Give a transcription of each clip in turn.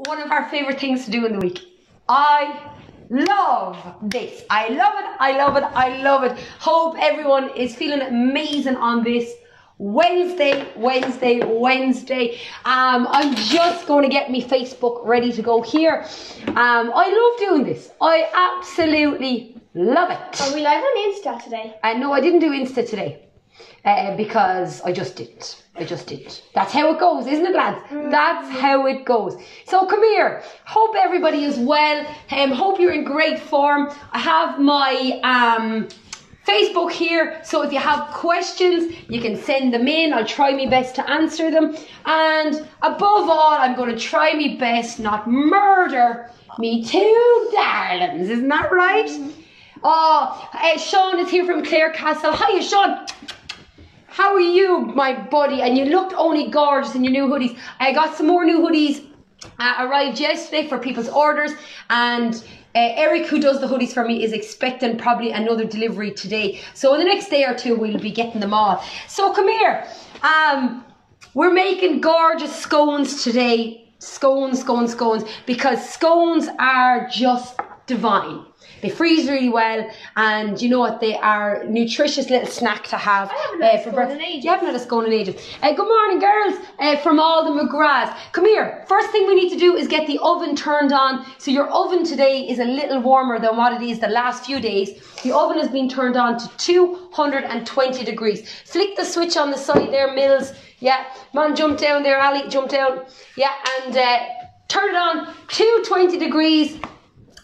one of our favorite things to do in the week. I love this. I love it. I love it. I love it. Hope everyone is feeling amazing on this Wednesday. I'm just going to get me Facebook ready to go here. I love doing this. I absolutely love it. Are we live on Insta today? No, I didn't do Insta today. Because I just didn't. That's how it goes, isn't it, lads? That's how it goes. So come here. Hope everybody is well. Hope you're in great form. I have my Facebook here, so if you have questions, you can send them in. I'll try my best to answer them. And above all, I'm going to try my best not murder me two darlings. Isn't that right? Sean is here from Clare Castle. Hiya, Sean. How are you, my buddy? And you looked only gorgeous in your new hoodies. I got some more new hoodies arrived yesterday for people's orders, and Eric, who does the hoodies for me, is expecting probably another delivery today. So in the next day or two, we'll be getting them all. So come here. We're making gorgeous scones today. Scones, because scones are just divine. They freeze really well, and you know what? They are nutritious little snack to have. For breakfast. You haven't had a scone in ages. Good morning, girls, from all the McGraths. Come here. First thing we need to do is get the oven turned on. So your oven today is a little warmer than what it is the last few days. The oven has been turned on to 220 degrees. Flick the switch on the side there, Mills. Yeah, man, jump down there, Ali, jump down. Yeah, and turn it on, 220 degrees.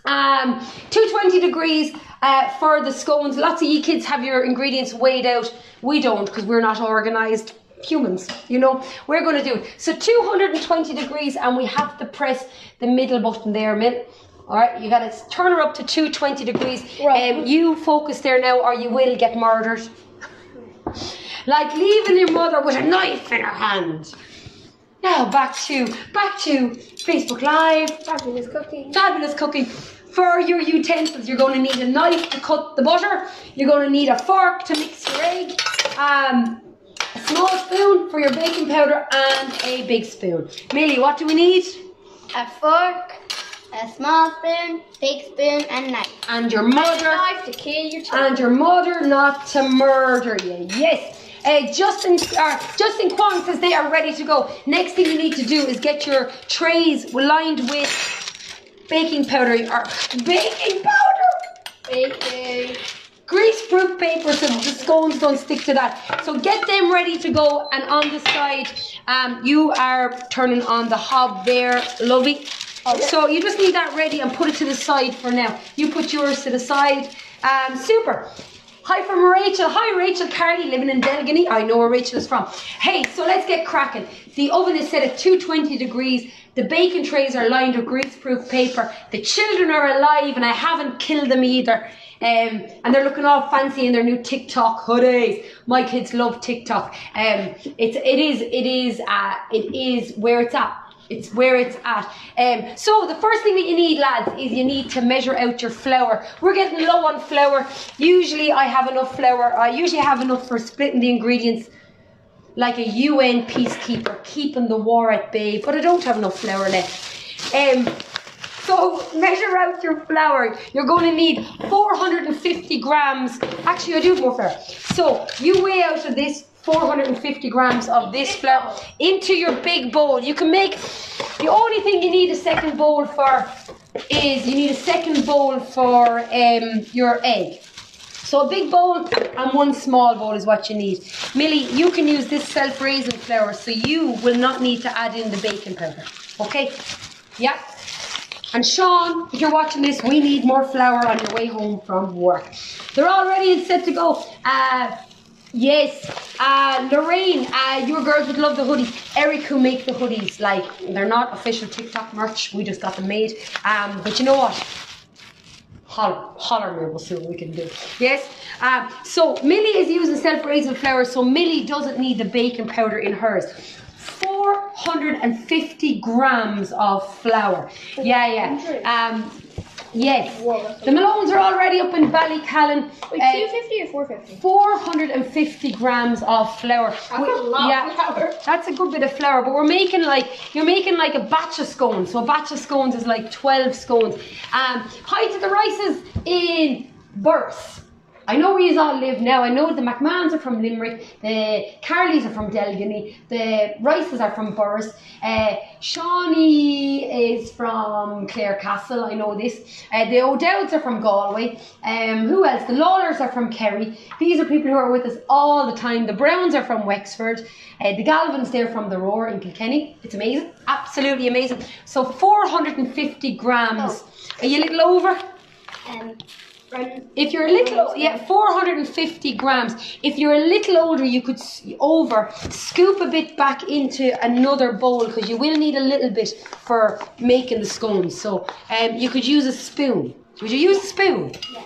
220 degrees for the scones. Lots of you kids have your ingredients weighed out. We don't, because we're not organised humans, you know. We're going to do it. So 220 degrees, and we have to press the middle button there, Mill. Alright, you got to turn her up to 220 degrees. You focus there now, or you will get murdered. Like leaving your mother with a knife in her hand. Now back to Facebook Live. Fabulous cooking. For your utensils, you're going to need a knife to cut the butter. You're going to need a fork to mix your egg. A small spoon for your baking powder, and a big spoon. Millie, what do we need? A fork, a small spoon, big spoon, and a knife. And your mother. A knife to kill your child. And your mother not to murder you. Yes. Justin Kwong says they are ready to go. Next thing you need to do is get your trays lined with baking powder greaseproof paper, so the scones don't stick to that. So get them ready to go, and on the side you are turning on the hob there, lovey. So you just need that ready and put it to the side for now. You put yours to the side. Super. Hi from Rachel. Hi Rachel Carly, living in Delgany. I know where Rachel is from. Hey, so let's get cracking. The oven is set at 220 degrees. The baking trays are lined with greaseproof paper. The children are alive, and I haven't killed them either. And they're looking all fancy in their new TikTok hoodies. My kids love TikTok. It is where it's at. It's where it's at. So the first thing that you need, lads, is you need to measure out your flour. We're getting low on flour. Usually I have enough flour. I usually have enough for splitting the ingredients like a UN peacekeeper, keeping the war at bay, but I don't have enough flour left. So measure out your flour. You're going to need 450 grams. Actually, I do have more flour. So you weigh out of this 450 grams of this flour into your big bowl. You can make, the only thing you need a second bowl for is your egg. So a big bowl and one small bowl is what you need. Millie, you can use this self-raising flour, so you will not need to add in the baking powder. Okay? Yeah. And Sean, if you're watching this, we need more flour on your way home from work. They're all ready and set to go. Yes, Lorraine, your girls would love the hoodies. Eric, who make the hoodies, like, they're not official TikTok merch, we just got them made. But you know what? Holler me, we'll see what we can do. Yes, so Millie is using self-raising flour, so Millie doesn't need the baking powder in hers. 450 grams of flour. Yeah. Yes. Whoa, The Malones are already up in Ballycallan. Wait, 250 or 450? 450 grams of flour. That's a lot of flour. That's a good bit of flour, but you're making like a batch of scones. So a batch of scones is like 12 scones. Hi to the Rices in Burse. I know where you all live now. I know the McMahons are from Limerick, the Carleys are from Delgany, the Rices are from Burris, Shawnee is from Clarecastle, I know this. The O'Dowds are from Galway. Who else? The Lawlers are from Kerry. These are people who are with us all the time. The Browns are from Wexford. The Galvins, they're from the Roar in Kilkenny. It's amazing, absolutely amazing. So 450 grams. Are you a little over? If you're a little, 450 grams. If you're a little older, you could scoop a bit back into another bowl because you will need a little bit for making the scones. So you could use a spoon. Would you use a spoon? Yeah.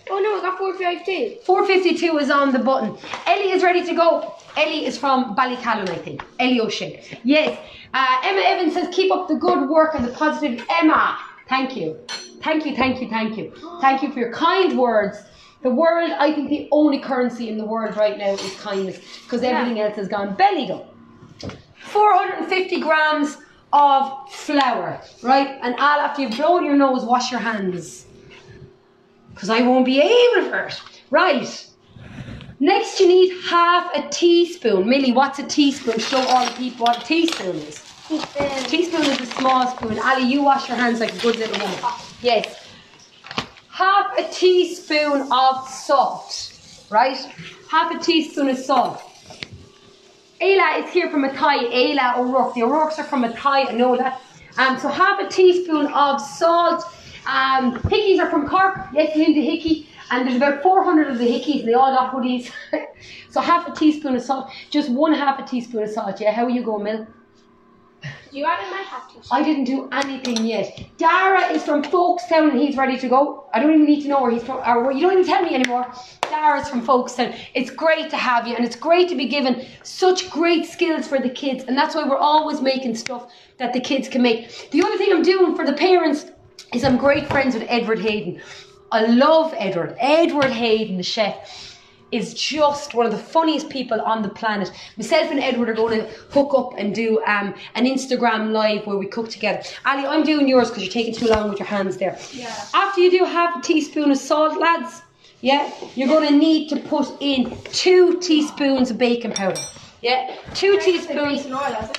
Oh no, I got 452. 452 is on the button. Ellie is ready to go. Ellie is from Ballycallan, I think. Ellie O'Shea. Yes. Emma Evans says, keep up the good work and the positive. Emma, thank you. Thank you, thank you, thank you. Thank you for your kind words. The world, I think the only currency in the world right now is kindness because everything else has gone belly up. 450 grams of flour, right? And Al, after you've blown your nose, wash your hands because I won't be able for it. Right. Next you need half a teaspoon. Millie, what's a teaspoon? Show all the people what a teaspoon is. Teaspoon is a small spoon. Ali, you wash your hands like a good little woman. Yes. Half a teaspoon of salt, right? Half a teaspoon of salt. Ayla is here from Mackay. Ayla O'Rourke. The O'Rourkes are from Mackay, I know that. So half a teaspoon of salt. Hickeys are from Cork. Yes, Linda Hickey. And there's about 400 of the Hickeys and they all got hoodies. So half a teaspoon of salt. Just half a teaspoon of salt, yeah? How are you going, Mill? You added my half teaspoon. I didn't do anything yet. Dara is from Folkestown and he's ready to go. I don't even need to know where he's from, or you don't even tell me anymore. Dara's from Folkestown. It's great to have you and it's great to be given such great skills for the kids, and that's why we're always making stuff that the kids can make. The other thing I'm doing for the parents is I'm great friends with Edward Hayden. I love Edward. Edward Hayden, the chef, is just one of the funniest people on the planet. Myself and Edward are going to hook up and do an Instagram live where we cook together. Ali, I'm doing yours because you're taking too long with your hands there. Yeah. After you do half a teaspoon of salt, lads, yeah, you're going to need to put in 2 teaspoons of baking powder. Yeah, 2 teaspoons.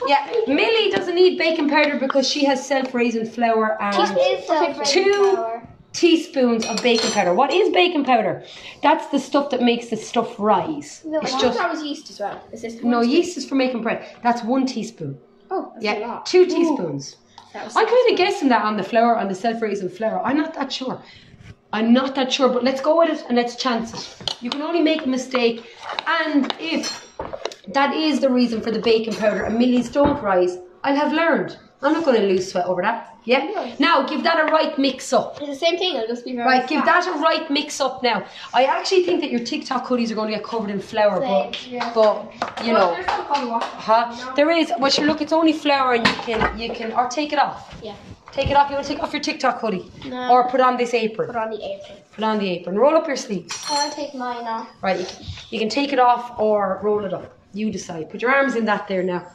Yeah, Millie doesn't need baking powder because she has self-raising flour and 2 teaspoons of baking powder. What is baking powder? That's the stuff that makes the stuff rise. No, it's just that was yeast as well. Is this no, yeast is for making bread. That's 1 teaspoon. Oh, that's a lot. 2 teaspoons. I'm kind of guessing that on the flour, on the self-raising flour. I'm not that sure. I'm not that sure, but let's go with it and let's chance it. You can only make a mistake, and if that is the reason for the baking powder and Millie's don't rise, I'll have learned. I'm not going to lose sweat over that. Yeah. Now give that a right mix up. It's the same thing. It'll just be very right. Give that a right mix up now. I actually think that your TikTok hoodies are going to get covered in flour, but you know, there is. But look, it's only flour, and you can or take it off. Yeah. Take it off. You want to take off your TikTok hoodie? No. Or put on this apron. Put on the apron. Put on the apron. Roll up your sleeves. I'll take mine off. Right. You can take it off or roll it up. You decide. Put your arms in that there now.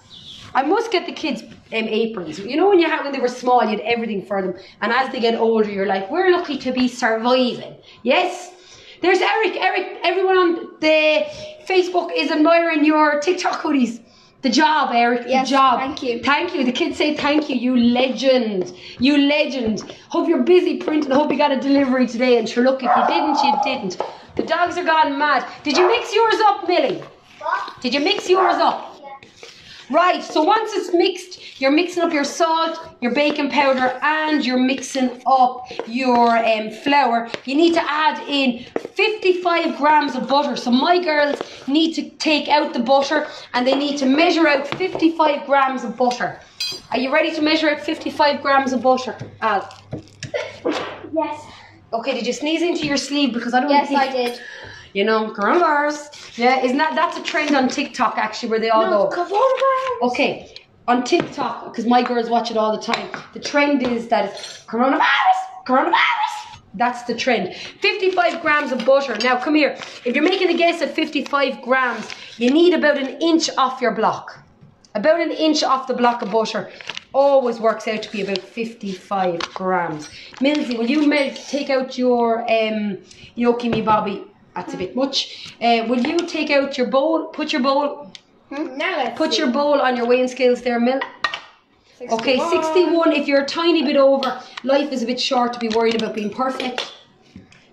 I must get the kids aprons. You know when they were small, you had everything for them, and as they get older, you're like, we're lucky to be surviving. Yes. There's Eric. Everyone on the Facebook is admiring your TikTok hoodies. The job, Eric. Yes, the job. Thank you. Thank you. The kids say thank you. You legend. You legend. Hope you're busy printing. Hope you got a delivery today. And sure, look, if you didn't, you didn't. The dogs are gone mad. Did you mix yours up, Millie? What? Did you mix yours up? Right, so once it's mixed, you're mixing up your salt, your baking powder, and you're mixing up your flour. You need to add in 55 grams of butter. So my girls need to take out the butter and they need to measure out 55 grams of butter. Are you ready to measure out 55 grams of butter, Al? Yes. Okay, did you sneeze into your sleeve? Because I don't Yes, think... I did. You know, coronavirus. Yeah, isn't that's a trend on TikTok actually where they all go. Coronavirus. Okay, on TikTok, because my girls watch it all the time. The trend is that it's coronavirus, coronavirus. That's the trend. 55 grams of butter. Now come here. If you're making a guess at 55 grams, you need about an inch off your block. About an inch off the block of butter always works out to be about 55 grams. Millsy, will you take out your gnocchi me Bobby? That's a bit much. Will you take out your bowl? Put your bowl. Put your bowl on your weighing scales there, Mill. 61. Okay, 61. If you're a tiny bit over, life is a bit short to be worried about being perfect.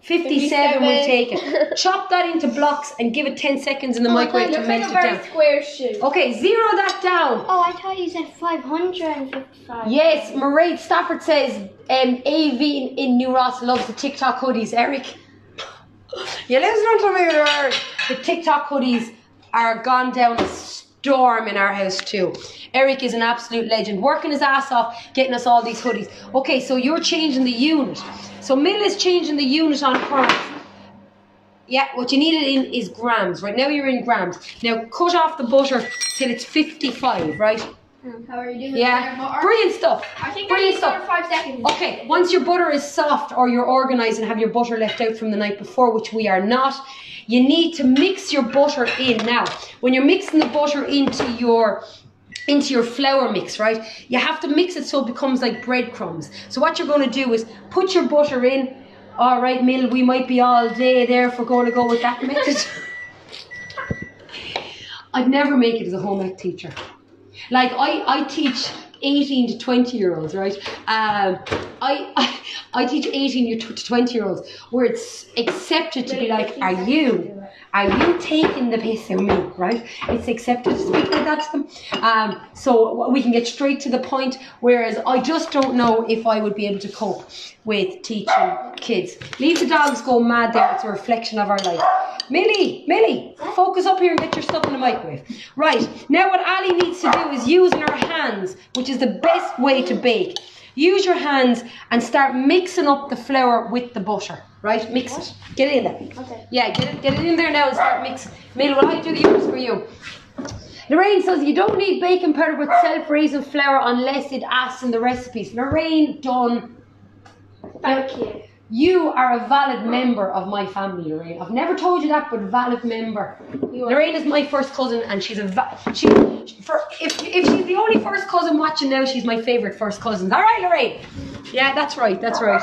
57 will take it. Chop that into blocks and give it 10 seconds in the microwave to melt it down. Square shoe. Okay, zero that down. Oh, I thought you said 555. Yes, Mairead Stafford says AV in New Ross loves the TikTok hoodies. Eric, you listen to me there. The TikTok hoodies are gone down a storm in our house too. Eric is an absolute legend, working his ass off, getting us all these hoodies. Okay, so you're changing the unit. So Mill is changing the unit on hers. Yeah, what you need it in is grams. Right now you're in grams. Now cut off the butter till it's 55, right? How are you doing? Yeah, brilliant stuff. I think I need 5 seconds. Okay, once your butter is soft or you're organised and have your butter left out from the night before, which we are not, you need to mix your butter in. Now, when you're mixing the butter into your flour mix, right, you have to mix it so it becomes like breadcrumbs. So what you're going to do is put your butter in. All right, Mill, we might be all day there if we're going to go with that method. I'd never make it as a home ec teacher. Like I teach 18 to 20 year olds, right? I teach 18 to 20 year olds where it's accepted to be like, are you taking the piss of me, right? It's accepted to speak like that to them. So we can get straight to the point, whereas I just don't know if I would be able to cope with teaching kids. Leave the dogs go mad there, it's a reflection of our life. Millie, focus up here and get your stuff in the microwave. Right, now what Ali needs to do is using her hands, which is the best way to bake. Use your hands and start mixing up the flour with the butter, right? Mix it. Get it in there. Okay. Yeah, get it in there now and start mixing. Mill, will I do yours for you? Lorraine says you don't need baking powder with self-raising flour unless it asks in the recipes. Lorraine Dunne. Thank you. You are a valid member of my family, Lorraine. I've never told you that, but valid member. Lorraine is my first cousin, and she's if she's the only first cousin watching now, she's my favourite first cousin. All right, Lorraine. Yeah, that's right. That's right.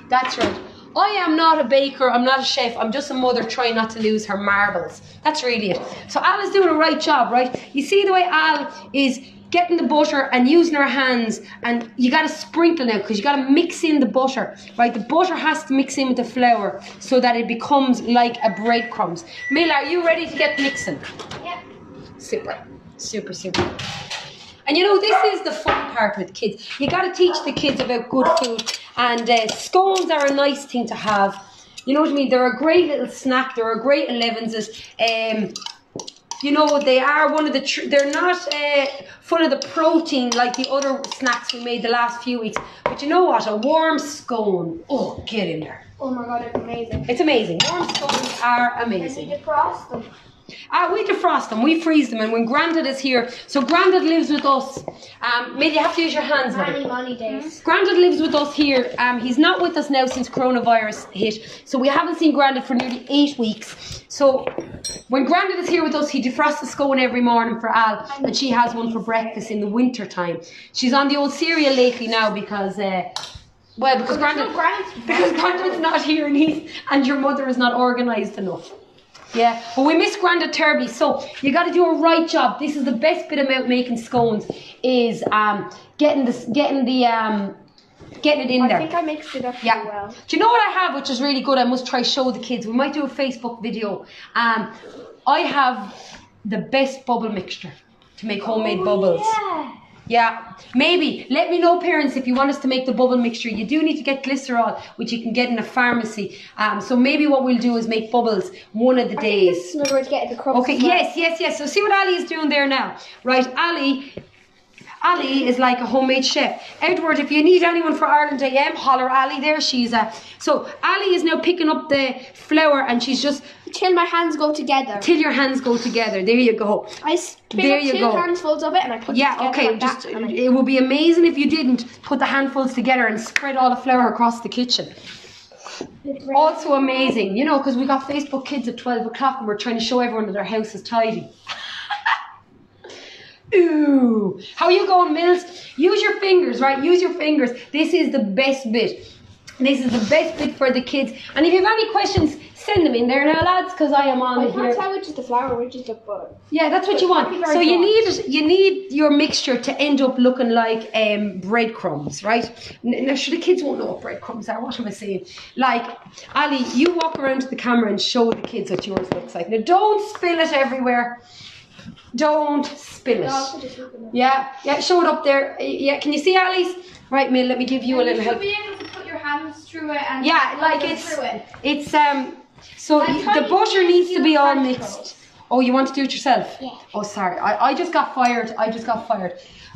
That's right. I am not a baker. I'm not a chef. I'm just a mother trying not to lose her marbles. That's really it. So Al is doing a right job, right? You see the way Al is getting the butter and using her hands, and you got to sprinkle now because you got to mix in the butter, right? The butter has to mix in with the flour so that it becomes like a breadcrumbs. Mila, are you ready to get mixing? Yeah. Super, super, super. And you know, this is the fun part with kids. You got to teach the kids about good food, and scones are a nice thing to have. You know what I mean? They're a great little snack. They're a great 11s. You know, they are one of the, they're not full of the protein like the other snacks we made the last few weeks. But you know what? A warm scone. Oh, get in there. Oh my God, it's amazing. It's amazing. Warm scones are amazing. And you defrost them. We defrost them, we freeze them, and when Grandad is here, so Grandad lives with us. Maybe you have to use your hands now. Many days. Grandad lives with us here. He's not with us now since coronavirus hit, so we haven't seen Grandad for nearly 8 weeks. So when Grandad is here with us, he defrosts a scone every morning for Al, and she has one for breakfast in the winter time. She's on the old cereal lately now because because Grandad's not here, and your mother is not organised enough. Yeah, but we miss Grandad terribly, so you got to do a right job. This is the best bit about making scones, is getting it in there. I think I mixed it up pretty well. Do you know what I have, which is really good? I must try show the kids. We might do a Facebook video. I have the best bubble mixture to make homemade bubbles. Yeah, maybe. Let me know, parents, if you want us to make the bubble mixture. You do need to get glycerol, which you can get in a pharmacy. So maybe what we'll do is make bubbles one of the days. This is another way to get the crumbs. Okay, yes. So see what Ali is doing there now. Right, Ali is like a homemade chef. Edward, if you need anyone for Ireland AM, holler Ali there. So Ali is now picking up the flour, and she's just Till my hands go together. Till your hands go together. There you go. I There pick you up 2 go. handfuls of it and I put it together Okay, like just that. And I- it would be amazing if you didn't put the handfuls together and spread all the flour across the kitchen. Also amazing, you know, because we got Facebook Kids at 12 o'clock and we're trying to show everyone that their house is tidy. Ooh, how are you going, Mills? Use your fingers, right? Use your fingers. This is the best bit. This is the best bit for the kids. And if you have any questions, send them in there now, lads, because I am on I here. can't tell which is the flour, which is the butter. Yeah, that's what you want. So you need your mixture to end up looking like breadcrumbs, right? Now, sure, the kids won't know what breadcrumbs are. What am I saying? Like, Ali, you walk around to the camera and show the kids what yours looks like. Now, don't spill it everywhere. Don't spill it. Yeah, show it up there. Yeah, can you see Ali's? Right, Mill, let me give you a little help. You should be able to put your hands through it and like so the butter needs to be all mixed. Oh, you want to do it yourself? Yeah. Oh, sorry, I just got fired.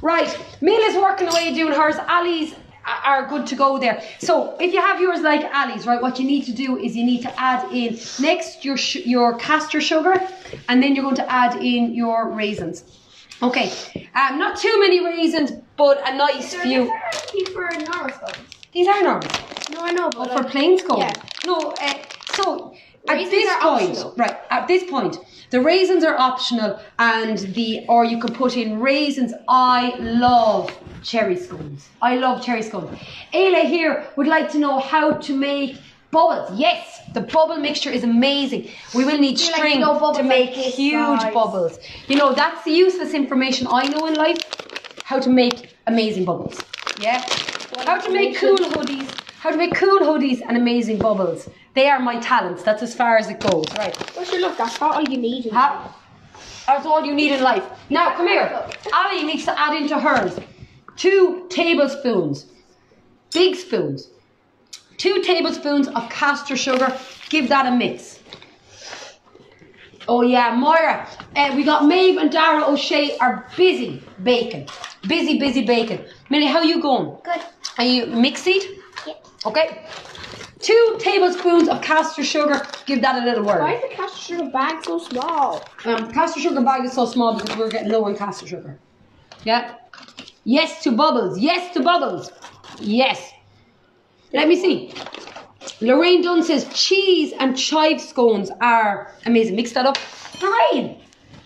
Right, Mill is working away doing hers. Ali's are good to go there. So if you have yours like Ali's, right, what you need to do is you need to add in next your caster sugar, and then you're going to add in your raisins. Okay, not too many raisins, but a nice few. For normal scones. These are normal. No, I know, but For plain scones. yeah. No, so at Raisins this are point, optional. right, at this point, the raisins are optional, or you can put in raisins. I love cherry scones. Ayla here would like to know how to make bubbles. Yes, the bubble mixture is amazing. We will need string to make huge bubbles. You know, that's the useless information I know in life. How to make amazing bubbles. Yeah. How to make cool hoodies and amazing bubbles. They are my talents. That's as far as it goes. Right. Well, sure, look, that's not all you need. That's all you need in life. Now, come here. Ali needs to add into hers 2 tablespoons, big spoons, 2 tablespoons of caster sugar. Give that a mix. Oh yeah, Moira. We got Maeve and Dara O'Shea are busy baking. Busy baking. Millie, how you going? Good. Are you mixing? Yeah. Okay. 2 tablespoons of caster sugar. Give that a little whirl. Why is the caster sugar bag so small? Caster sugar bag is so small because we're getting low on caster sugar. Yeah. Yes to bubbles. Yes. Let me see. Lorraine Dunne says cheese and chive scones are amazing. Mix that up. Lorraine,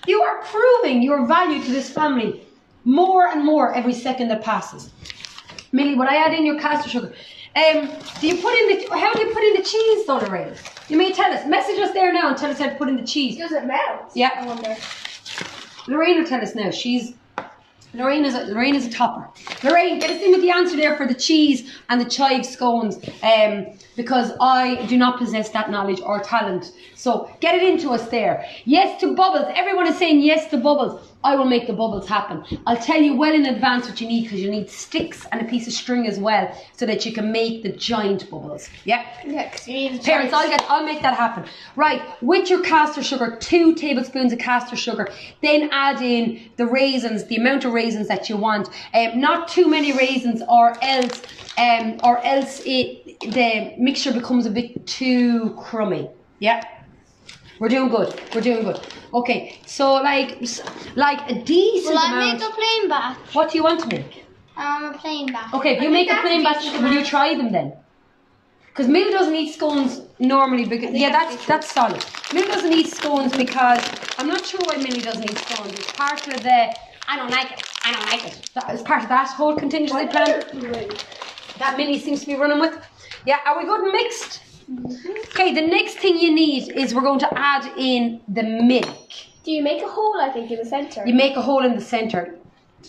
you are proving your value to this family more and more every second that passes. Millie, would I add in your caster sugar? How do you put in the cheese though, Lorraine? You may tell us. Message us there now and tell us how to put in the cheese. Does it melt? Yeah. I wonder. Lorraine will tell us now. Lorraine is a topper. Lorraine, get us in with the answer there for the cheese and the chive scones, because I do not possess that knowledge or talent. So get it into us there. Yes to bubbles. Everyone is saying yes to bubbles. I will make the bubbles happen. I'll tell you well in advance what you need, because you need sticks and a piece of string as well, so that you can make the giant bubbles. Yeah? Yeah, because you need Parents, I'll make that happen. Right, with your caster sugar, 2 tablespoons of caster sugar, then add in the raisins, the amount of raisins that you want. Not too many raisins, or else the mixture becomes a bit too crummy. Yeah? We're doing good. Okay, so like a decent Will I amount. make a plain batch? What do you want to make? A plain batch. Okay, if you make a plain batch, will you try them then? Because Mill doesn't eat scones normally. Because that's solid. Mill doesn't eat scones because I'm not sure why Millie doesn't eat scones. It's part of the I don't like it. That is part of that whole contingency plan that Millie seems to be running with. Yeah, are we good and mixed? Okay, the next thing you need is we're going to add in the milk. Do you make a hole, I think, in the centre? You make a hole in the centre.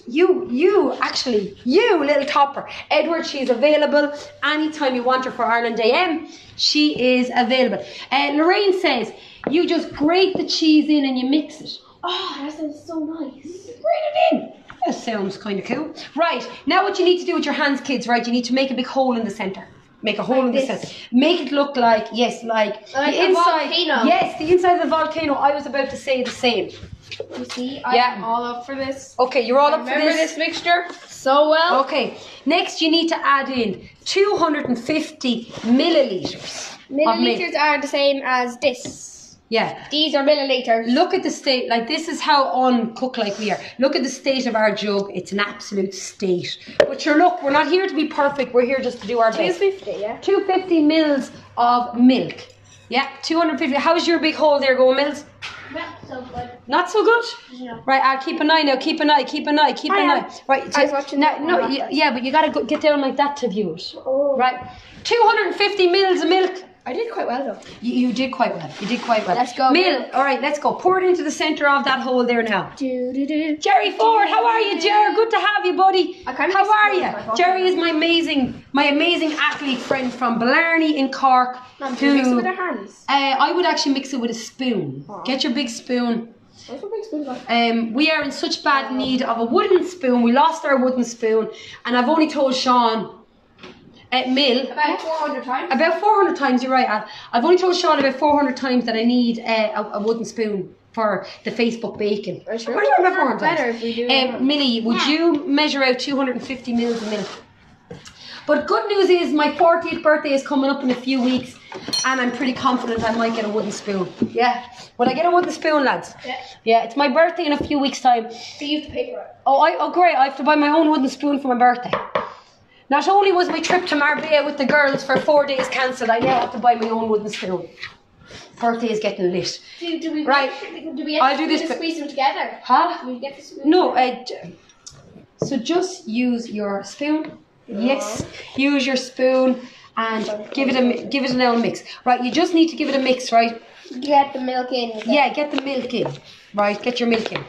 You little topper. Edward, she's available anytime you want her for Ireland AM. She is available. Lorraine says, you just grate the cheese in and you mix it. Oh, that sounds so nice. Grate it in. That sounds kind of cool. Right, now what you need to do with your hands, kids, right, you need to make a big hole in the centre. Make a hole in the centre. Make it look like the inside. Volcano. Yes, the inside of the volcano. I was about to say the same. You see, I'm all up for this. Okay, you're all up for Remember this mixture so well. Okay, next you need to add in 250 millilitres. Millilitres are the same as this. Yeah. These are milliliters. Look at the state, like this is how uncooked like we are. Look at the state of our jug. It's an absolute state. But sure, look, we're not here to be perfect. We're here just to do our best. 250, yeah. 250 mils of milk. Yeah, 250. How's your big hole there going, Mills? Not so good. Not so good? No. Right, I'll keep an eye now. Keep an eye, keep an eye, keep an eye. Right, I was watching that no, one. yeah, but you gotta get down like that to view it. Oh. Right, 250 mils of milk. I did quite well though. You did quite well. You did quite well. Let's go. Mill. All right, let's go. Pour it into the center of that hole there now. Do. Jerry Ford, how are you, Jerry? Good to have you, buddy. I kinda How miss are the you? phone. Jerry is my amazing athlete friend from Blarney in Cork. Mom, do you mix it with our hands? I would actually mix it with a spoon. Aw. Get your big spoon. Where's the big spoon gone? We are in such bad need of a wooden spoon. We lost our wooden spoon, and I've only told Sean at Mill About 400 times. about 400 times. You're right, Al. I've only told Sean about 400 times that I need a wooden spoon for the Facebook bacon. Are you sure? What do you remember 400 times? Better if we do. Millie, would you measure out 250 mils of milk? But good news is my 40th birthday is coming up in a few weeks, and I'm pretty confident I might get a wooden spoon. Yeah. Will I get a wooden spoon, lads? Yeah. Yeah, it's my birthday in a few weeks' time. So you have to pay for it. Oh, great. I have to buy my own wooden spoon for my birthday. Not only was my trip to Marbella with the girls for 4 days cancelled, I now have to buy my own wooden spoon. Birthday is getting lit. Do we Right. Do we I'll do this to bit. squeeze them together? Huh? Do we get the spoon? No, so just use your spoon. Yes, use your spoon and give it a little mix. Right, you just need to give it a mix, right? Get the milk in. Yeah, get the milk in. Right, get your milk in.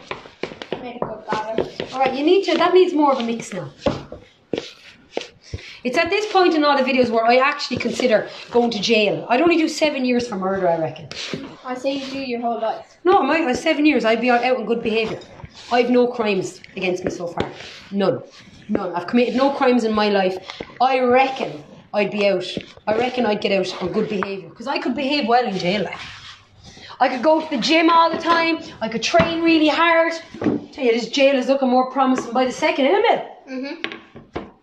Made a good batter. All right, that needs more of a mix now. It's at this point in all the videos where I actually consider going to jail. I'd only do 7 years for murder, I reckon. I say you do your whole life. No, I might 7 years. I'd be out in good behaviour. I've no crimes against me so far. None. I've committed no crimes in my life. I reckon I'd be out. I reckon I'd get out on good behaviour. Because I could behave well in jail. Like. I could go to the gym all the time. I could train really hard. Tell you, this jail is looking more promising by the second, isn't it? Mm-hmm.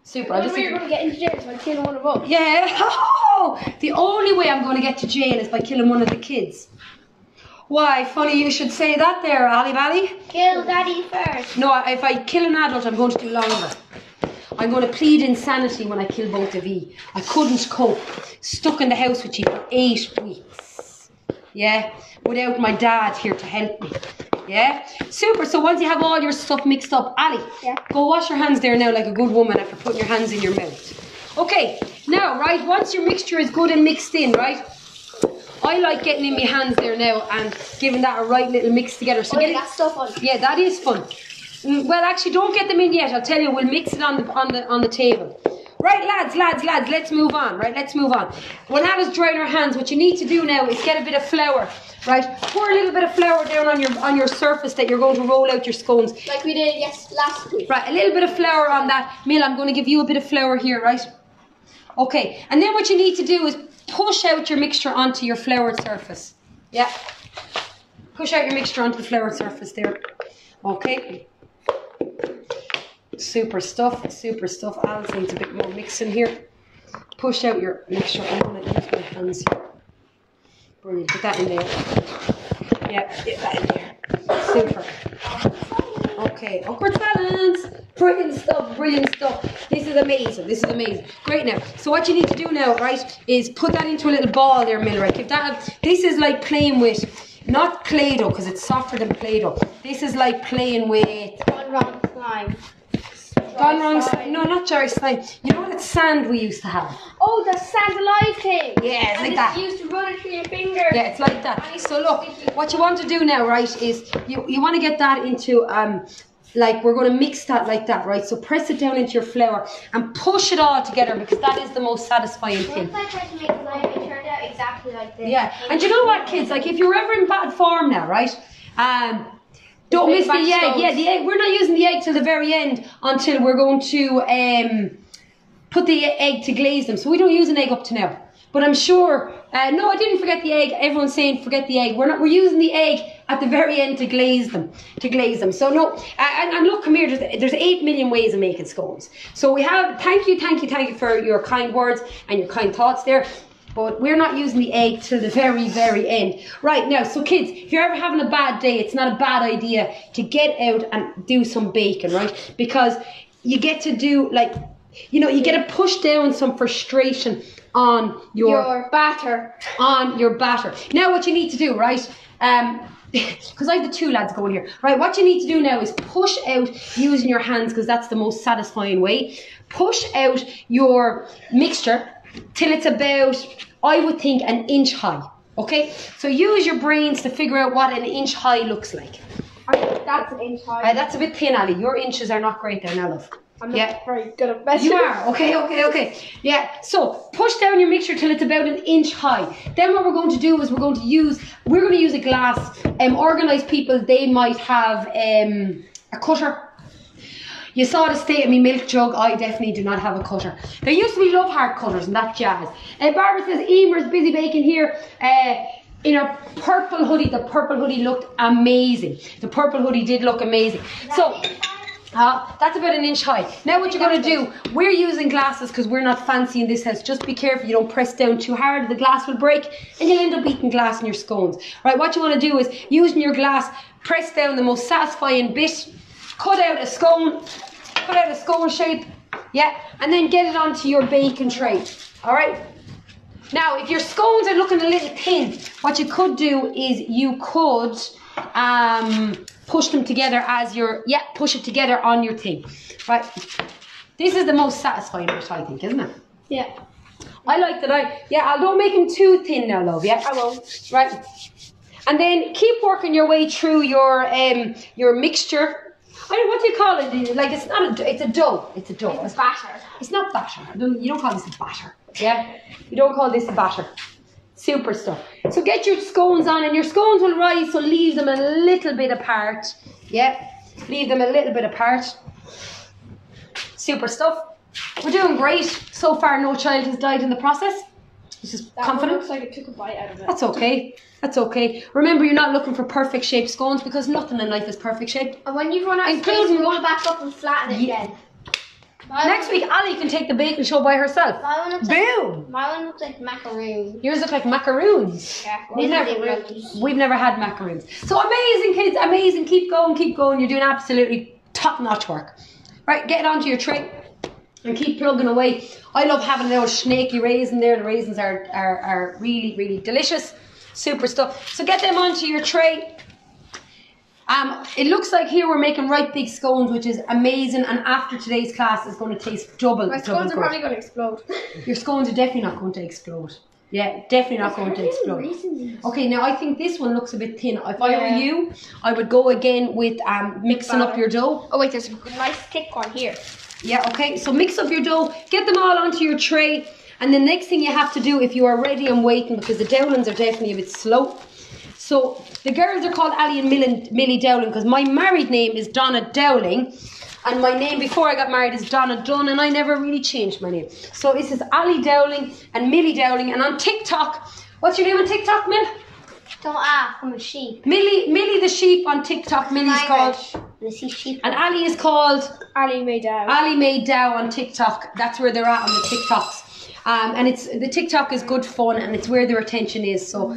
Super. When we're going to get into jail is by killing one of us. Yeah. Oh, the only way I'm going to get to jail is by killing one of the kids. Why? Funny you should say that there, Ali Bally. Kill Daddy first. No, if I kill an adult, I'm going to do longer. I'm going to plead insanity when I kill both of you. I couldn't cope. Stuck in the house with you for 8 weeks. Yeah? Without my dad here to help me. Yeah? Super. So once you have all your stuff mixed up, Ali, Yeah. go wash your hands there now like a good woman after putting your hands in your mouth. Okay. Now, right, once your mixture is good and mixed in, right? I like getting in my hands there now and giving that a right little mix together. So get that stuff on. Yeah, that is fun. Well, actually, don't get them in yet. I'll tell you, we'll mix it on the table. Right, lads, let's move on. Right, let's move on. When Alice drying her hands, what you need to do now is get a bit of flour. Right, pour a little bit of flour down on your surface that you're going to roll out your scones. Like we did last week. Right, a little bit of flour on that. Mill, I'm going to give you a bit of flour here, right? Okay, and then what you need to do is push out your mixture onto your floured surface. Yeah. Push out your mixture onto the floured surface there. Okay. Super stuff. Alice needs a bit more mixing here. Push out your mixture. I'm going to use my hands here. Brilliant. Put that in there. Yeah, get that in there. Super. Okay, upward balance. Brilliant stuff. This is amazing. Great now. So what you need to do now, right, is put that into a little ball there, Mill, right? This is like playing with, not Play-Doh, because it's softer than Play-Doh. This is like playing with... Gone wrong slime. Gone wrong slime. No, not Jerry slime. You know that sand we used to have? Oh, the sand alive thing. Yeah, it's and like that. You used to run it through your finger. Yeah, it's like that. So look, what you want to do now, right, is you want to get that into, like we're going to mix that like that, right? So press it down into your flour and push it all together because that is the most satisfying thing. Once I tried to make slime, it turned out exactly like this. Yeah, and you know what, kids? Like if you're ever in bad form now, right? Don't miss the egg. Yeah, the egg. We're not using the egg till the very end until we're going to put the egg to glaze them. So we don't use an egg up to now. But I'm sure. No, I didn't forget the egg. Everyone's saying forget the egg. We're using the egg at the very end to glaze them. So no. And look, come here. There's 8 million ways of making scones. So we have. Thank you for your kind words and your kind thoughts there. but we're not using the egg till the very, very end. Right, now, so kids, if you're ever having a bad day, it's not a bad idea to get out and do some baking, right? Because you get to do, like, you know, you get to push down some frustration on your batter. On your batter. Now what you need to do, right, because I have the two lads going here, right, what you need to do now is push out using your hands, because that's the most satisfying way. Push out your mixture till it's about, I would think, an inch high, okay? So use your brains to figure out what an inch high looks like. That's an inch high. That's a bit thin, Ali. Your inches are not great there now, love. I'm not very good at measuring. You are, okay. Yeah, so push down your mixture till it's about an inch high. Then what we're going to do is we're going to use a glass. Organised people, they might have a cutter. You saw the state of me milk jug. I definitely do not have a cutter. There used to be love heart cutters and that jazz. Barbara says Emer's busy baking here. In her purple hoodie. The purple hoodie looked amazing. The purple hoodie did look amazing. So that's about an inch high. Now what you're going to do, we're using glasses because we're not fancy in this house. Just be careful you don't press down too hard, the glass will break and you'll end up eating glass in your scones. Right, what you want to do is, using your glass, press down the most satisfying bit, cut out a scone shape, yeah, and then get it onto your baking tray. Alright? Now, if your scones are looking a little thin, what you could do is you could push them together push it together on your thing. Right? This is the most satisfying bit, I think, isn't it? Yeah. I like that. I don't make them too thin now, love, yeah? I won't. Right. And then keep working your way through your mixture. What do you call it? Like, it's not it's a dough. It's a dough. It's batter. It's not batter. You don't call this a batter. Yeah? You don't call this a batter. Super stuff. So get your scones on, and your scones will rise, so leave them a little bit apart. Yeah? Leave them a little bit apart. Super stuff. We're doing great. So far, no child has died in the process. This is confident. Looks like it took a bite out of it. That's okay. That's okay. Remember, you're not looking for perfect shaped scones, because nothing in life is perfect shaped. And when you run out of space, you roll it back up and flatten it again. Next week, Ali can take the baking show by herself. My one looks like macaroon. Yours look like macaroons. Yeah, We've never had macaroons. So amazing, kids, amazing. Keep going. You're doing absolutely top-notch work. Right, get it onto your tray and keep plugging away. I love having those snaky raisins there. The raisins are really, really delicious. Super stuff. So get them onto your tray. It looks like here we're making right big scones, which is amazing, and after today's class it's going to taste double. My scones are probably going to explode. Your scones are definitely not going to explode. Yeah, definitely not going to explode. Okay, now I think this one looks a bit thin. If I were you, I would go again with mixing up your dough. Oh wait, there's a nice thick one here. Yeah, okay, so mix up your dough, get them all onto your tray, and the next thing you have to do, if you are ready and waiting, because the Dowlings are definitely a bit slow. So the girls are called Ali and Millie Dowling, because my married name is Donna Dowling, and my name before I got married is Donna Dunne, and I never really changed my name. So this is Ali Dowling and Millie Dowling, and on TikTok, what's your name on TikTok, Mill? Don't ask, I'm a sheep. Millie the sheep on TikTok. Millie's called. And Ali is called Ali Mae Dow. Ali Mae Dow on TikTok. That's where they're at on the TikToks. And the TikTok is good fun, and it's where their attention is. So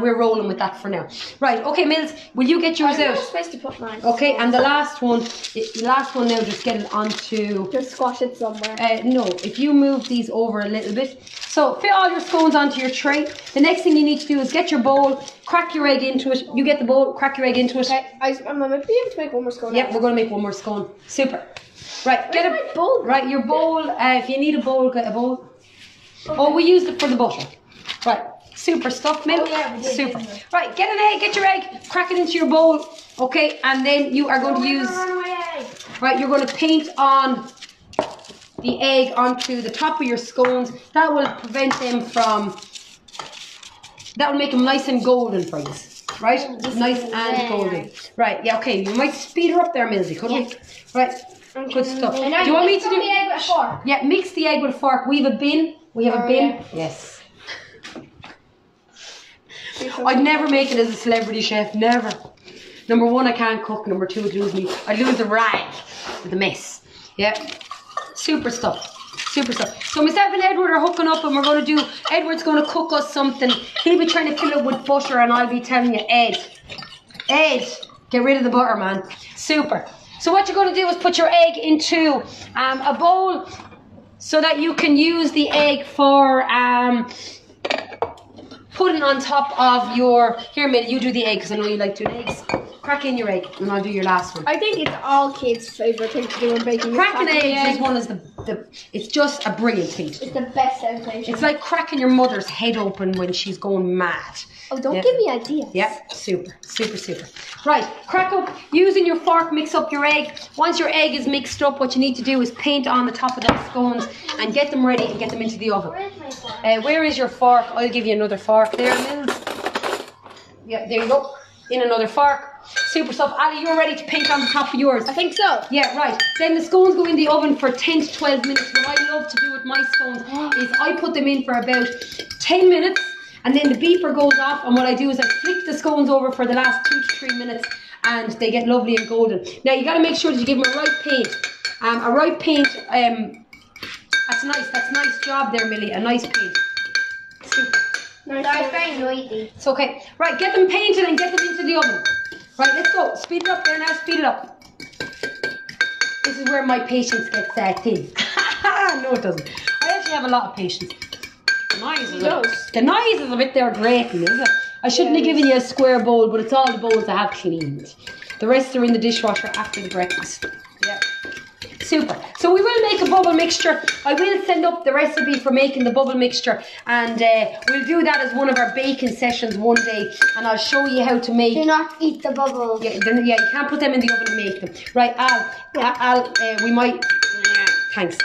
we're rolling with that for now. Right, okay, Mills, will you get yours out? I'm supposed to put mine. Okay, and the last one now, just get it onto. Just squash it somewhere. No, if you move these over a little bit. So fit all your scones onto your tray. The next thing you need to do is get your bowl, crack your egg into it. You get the bowl, crack your egg into it. Okay, I might be able to make one more scone. Yep, we're going to make one more scone. Super. Right, get a bowl. Right, your bowl. If you need a bowl, get a bowl. Okay. Oh, we used it for the butter. Right, super stuff, Mill. Oh, yeah, we did, super. didn't we? Right, get an egg, get your egg, crack it into your bowl. Okay, and then you are going to use. Right, you're going to paint on the egg onto the top of your scones. That will prevent them from. That will make them nice and golden for you. Right, nice and golden. Nice. Right, yeah, okay. You might speed her up there, Millsy, couldn't we? Right, good stuff. Do you want me to do? The egg with a fork. Yeah, mix the egg with a fork. We have a bin. We have a bin. Yeah. Yes. I'd never make it as a celebrity chef. Never. Number one, I can't cook. Number two, I'd lose me. I'd lose the rag. The mess. Yeah. Super stuff. Super stuff. So myself and Edward are hooking up and we're going to do, Edward's going to cook us something. He'll be trying to fill it with butter and I'll be telling you, Ed, get rid of the butter, man. Super. So what you're going to do is put your egg into a bowl so that you can use the egg for putting on top of your, here Mill, you do the egg because I know you like doing eggs. Crack in your egg and I'll do your last one. I think it's all kids' favourite thing to do in baking. Cracking eggs is one of it's just a brilliant thing to do. It's the best sensation. It's like cracking your mother's head open when she's going mad. Oh, don't give me ideas. Yep, super. Right, crack up, using your fork, mix up your egg. Once your egg is mixed up, what you need to do is paint on the top of those scones and get them ready and get them into the oven. Where's my fork? Where is your fork? I'll give you another fork there, Mills. Yeah, there you go. In another fork. Super stuff. Ali, you're ready to paint on the top of yours. I think so. Yeah, right. Then the scones go in the oven for 10 to 12 minutes. What I love to do with my scones is I put them in for about 10 minutes and then the beeper goes off and what I do is I flick the scones over for the last 2 to 3 minutes and they get lovely and golden. Now you got to make sure that you give them a right paint. A right paint, that's nice job there, Millie. A nice paint. Super. Sorry, it's very noisy. It's okay. Right, get them painted and get them into the oven. Right, let's go. Speed it up there now. Speed it up. This is where my patience gets thin. No, it doesn't. I actually have a lot of patience. The noise is a bit there grating, isn't it? I shouldn't have given you a square bowl, but it's all the bowls I have cleaned. The rest are in the dishwasher after the breakfast. Yeah. Super. So we will make a bubble mixture. I will send up the recipe for making the bubble mixture and we'll do that as one of our baking sessions one day and I'll show you how to make. Do not eat the bubbles. Yeah, you can't put them in the oven to make them. Right, we might. Thanks.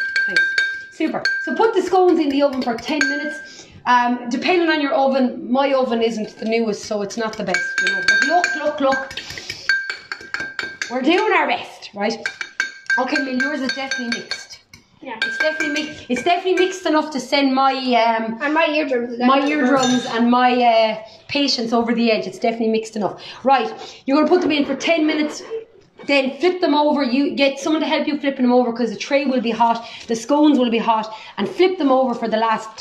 Super. So put the scones in the oven for 10 minutes. Depending on your oven, my oven isn't the newest, so it's not the best, you know. But look. We're doing our best, right? Okay, Mill, yours is definitely mixed. Yeah. It's definitely mixed enough to send my and my eardrums. And my patience over the edge. It's definitely mixed enough. Right, you're gonna put them in for 10 minutes. Then flip them over. You get someone to help you flipping them over because the tray will be hot, the scones will be hot, and flip them over for the last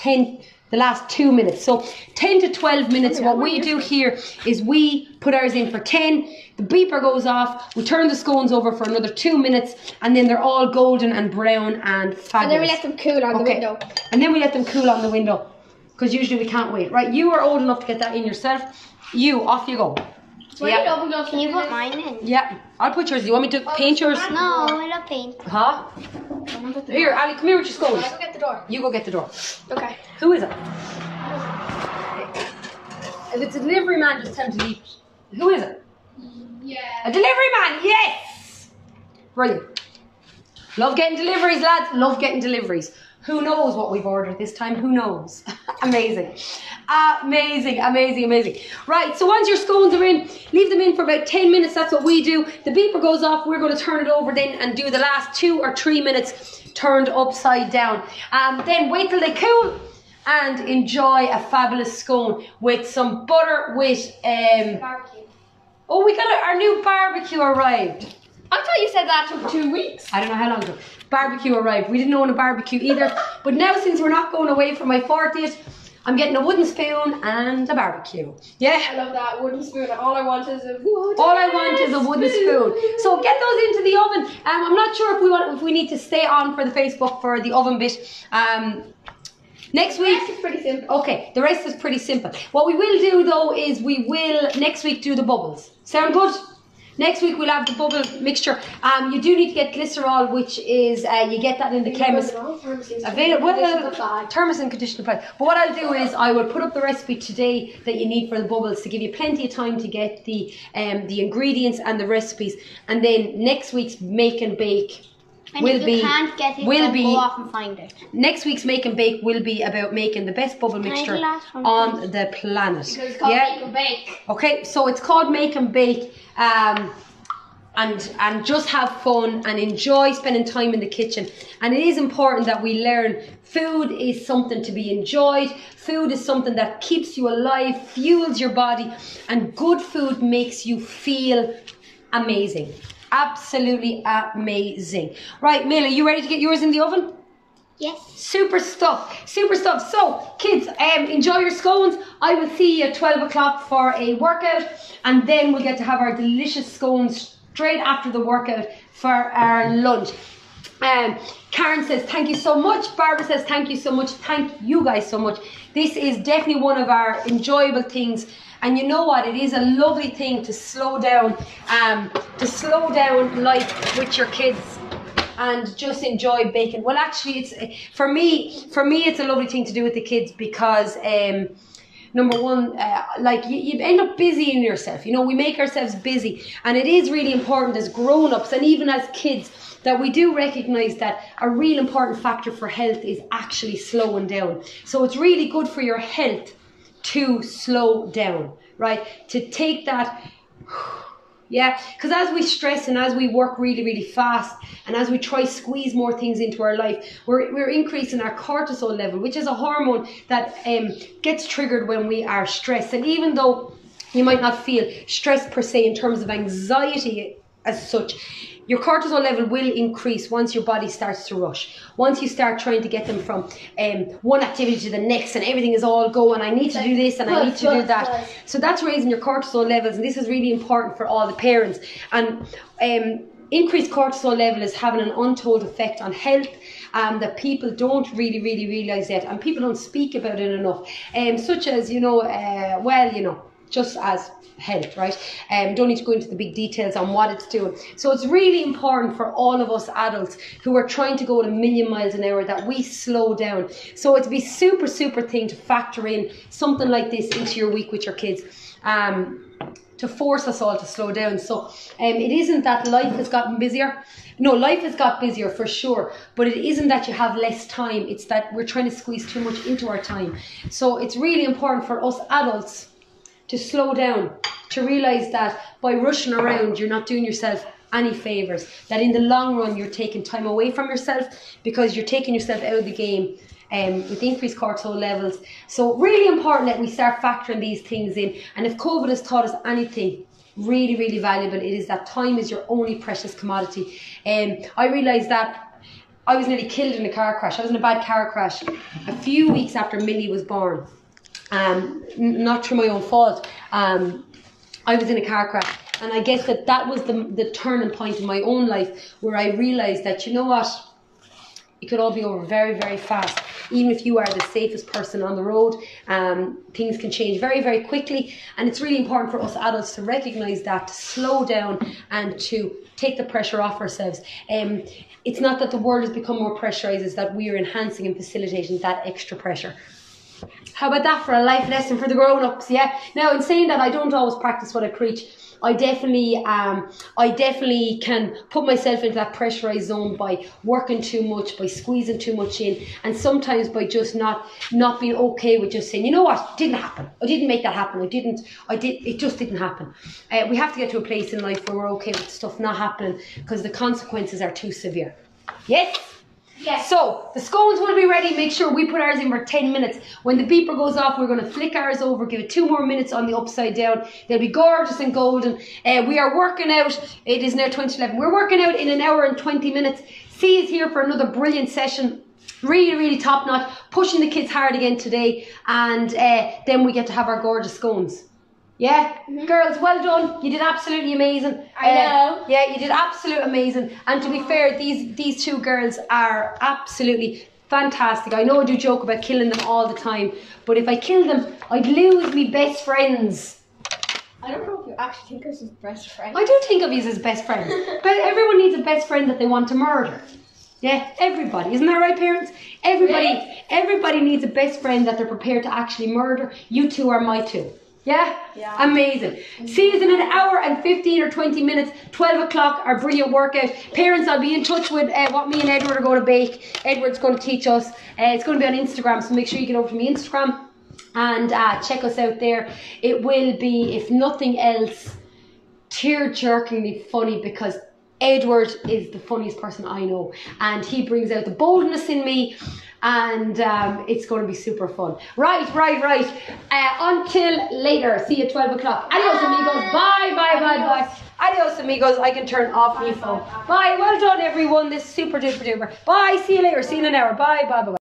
2 minutes. So 10 to 12 minutes. What we do here is we put ours in for 10. The beeper goes off. We turn the scones over for another 2 minutes, and then they're all golden and brown and fabulous. And then we let them cool on the window. And then we let them cool on the window because usually we can't wait. Right, you are old enough to get that in yourself. Off you go. Can you put mine in? Yeah, I'll put yours. Do you want me to paint yours? No, I don't paint. Huh? Here, Ali, come here with your scones. I go get the door. You go get the door. Okay. Who is it? If it's a delivery man, just tell him to leave it. Who is it? Yeah. A delivery man, yes! Brilliant. Love getting deliveries, lads. Love getting deliveries. Who knows what we've ordered this time? Who knows? Amazing. Amazing. Right, so once your scones are in, leave them in for about 10 minutes. That's what we do. The beeper goes off. We're going to turn it over then and do the last 2 or 3 minutes turned upside down. Then wait till they cool and enjoy a fabulous scone with some butter with... Barbecue. Oh, we got our new barbecue arrived. I thought you said that took 2 weeks. I don't know how long ago. Barbecue arrived. We didn't own a barbecue either. But now since we're not going away for my 40th, I'm getting a wooden spoon and a barbecue. Yeah. I love that wooden spoon. All I want is a wooden spoon. So get those into the oven. I'm not sure if we need to stay on for the Facebook for the oven bit. Next week. The rest is pretty simple. Okay, the rest is pretty simple. What we will do though is we will next week do the bubbles. Sound good? Next week we'll have the bubble mixture. You do need to get glycerol, which is you get that in the chemist. Available, thermos and conditioner apply. But what I'll do is I will put up the recipe today that you need for the bubbles to give you plenty of time to get the ingredients and the recipes. And then next week's make and bake And if you can't get it, go off and find it. Next week's make and bake will be about making the best bubble mixture on the planet. So it's called make and bake. Okay, so it's called make and bake. And just have fun and enjoy spending time in the kitchen. And it is important that we learn food is something to be enjoyed. Food is something that keeps you alive, fuels your body, and good food makes you feel amazing. Absolutely amazing. Right, Mila, you ready to get yours in the oven? Yes. Super stuff, super stuff. So, kids, enjoy your scones. I will see you at 12 o'clock for a workout, and then we'll get to have our delicious scones straight after the workout for our lunch. Karen says thank you so much. Barbara says thank you so much. Thank you guys so much. This is definitely one of our enjoyable things. And you know what? It is a lovely thing to slow down life with your kids and just enjoy baking. Well, actually, it's for me, it's a lovely thing to do with the kids because number one, like you end up busying yourself. You know, we make ourselves busy, and it is really important as grown-ups and even as kids that we do recognise that a real important factor for health is actually slowing down. So it's really good for your health to slow down, right? To take that, yeah, because as we stress and as we work really, really fast and as we try squeeze more things into our life, we're increasing our cortisol level, which is a hormone that gets triggered when we are stressed. And even though you might not feel stress per se in terms of anxiety as such, your cortisol level will increase once your body starts to rush. Once you start trying to get them from one activity to the next and everything is all going, I need to do this and I need to do that. So that's raising your cortisol levels, and this is really important for all the parents. And increased cortisol level is having an untold effect on health that people don't really realise yet, and people don't speak about it enough. Such as, just as health, right? Don't need to go into the big details on what it's doing. So it's really important for all of us adults who are trying to go at 1,000,000 miles an hour that we slow down. So it'd be super thing to factor in something like this into your week with your kids, to force us all to slow down. So it isn't that life has gotten busier. No, life has got busier for sure, but it isn't that you have less time. It's that we're trying to squeeze too much into our time. So it's really important for us adults to slow down, to realise that by rushing around, you're not doing yourself any favours. That in the long run, you're taking time away from yourself because you're taking yourself out of the game with increased cortisol levels. So really important that we start factoring these things in. And if COVID has taught us anything really valuable, it is that time is your only precious commodity. I realised that I was nearly killed in a car crash. I was in a bad car crash a few weeks after Millie was born. Not through my own fault. I was in a car crash, and I guess that was the turning point in my own life where I realised that, you know what, it could all be over very fast. Even if you are the safest person on the road, things can change very quickly, and it's really important for us adults to recognise that, to slow down and to take the pressure off ourselves. It's not that the world has become more pressurised, it's that we are enhancing and facilitating that extra pressure. How about that for a life lesson for the grown-ups, yeah? Now, in saying that, I don't always practice what I preach. I definitely can put myself into that pressurised zone by working too much, by squeezing too much in, and sometimes by just not being okay with just saying, you know what, it didn't happen. I didn't make that happen. It just didn't happen. We have to get to a place in life where we're okay with stuff not happening because the consequences are too severe. Yes? Yes. So, the scones will be ready. Make sure we put ours in for 10 minutes. When the beeper goes off, we're going to flick ours over, give it 2 more minutes on the upside down. They'll be gorgeous and golden. We are working out. It is now 2011. We're working out in 1 hour and 20 minutes. See us here for another brilliant session. Really top notch. Pushing the kids hard again today. And then we get to have our gorgeous scones. Yeah, girls, well done. You did absolutely amazing. I know. Yeah, you did absolutely amazing. And to be fair, these 2 girls are absolutely fantastic. I know I do joke about killing them all the time, but if I kill them, I'd lose me best friends. I don't know if you actually think of us as best friends. I do think of you as best friends, but everyone needs a best friend that they want to murder. Yeah, everybody. Isn't that right, parents? Everybody needs a best friend that they're prepared to actually murder. You 2 are my 2. Yeah? Yeah. Amazing. See you in 1 hour and 15 or 20 minutes. 12 o'clock, our brilliant workout. Parents, I'll be in touch with what me and Edward are going to bake. Edward's going to teach us. It's going to be on Instagram, so make sure you get over to my Instagram and check us out there. It will be, if nothing else, tear-jerkingly funny because Edward is the funniest person I know, and he brings out the boldness in me, and it's going to be super fun. Right. Until later. See you at 12 o'clock. Adios, amigos. Bye. Adios, amigos. I can turn off my phone. Bye. Well done, everyone. This is super duper duper. Bye. See you later. See you in an hour. Bye. Bye. Bye.